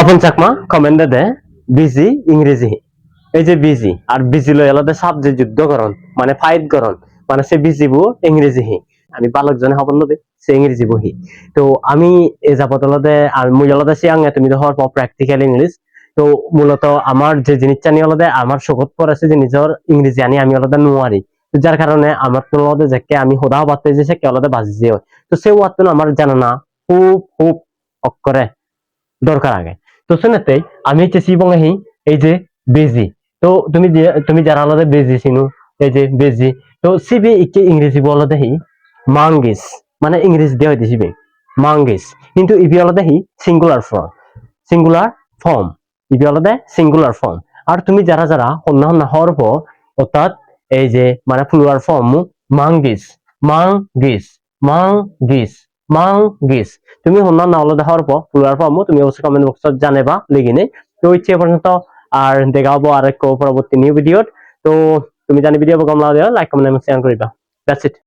আপন চাকমা কমেন্টে দে বিজি ইংরেজি এই যে বিজি আর বিজি লই আলাদা সাবজেক্ট যুদ্ধ করন মানে ফাইট করন মানে সে বিজি বু ইংরেজি হি আমি বালক জনে হবন নবে সে ইংরেজি বহি তো আমি এ যাবত আলাদা আর মুই আলাদা সে আঙ্গে তুমি তো হওয়ার পর প্র্যাকটিক্যাল ইংলিশ তো মূলত আমার যে জিনিসটা নিয়ে আলাদা আমার শোকত পড়েছে যে নিজের ইংরেজি আনি আমি আলাদা নোয়ারি তো যার কারণে আমার তো আলাদা যাকে আমি হোদাও বাড়তে যে সে কে আলাদা বাজি হয় তো সে ওয়াত আমার জানা না খুব খুব অক্ষরে দরকার আগে তো শুনেতে আমি হচ্ছে শিবঙ্গহি এই যে বেজি তো তুমি যারা আলাদা বেজি চিনো এই যে বেজি তো সিবি ইকে ইংরেজি বলা দেখি মাঙ্গিস মানে ইংরেজি দেওয়া দিছিবে মাঙ্গিস কিন্তু ইবি আলাদা হি সিঙ্গুলার ফর্ম ইবি আলাদা সিঙ্গুলার ফর্ম আর তুমি যারা যারা অন্য অন্য হরফ অর্থাৎ এই যে মানে প্লুরাল ফর্ম মাঙ্গিস মাঙ্গিস মাঙ্গিস মাঙ্গিস তুমি শুনা নহলে দেখার পর প্লুরাল ফর্ম তুমি অবশ্যই কমেন্ট বক্সত জানাবা লিখিনে তো ইচ্ছে পর্যন্ত আর দেখাবো আর এক পরবর্তী নিউ ভিডিওত তো তুমি জানি ভিডিও কম লাগ লাইক কমেন্ট এবং শেয়ার করিবা দ্যাটস ইট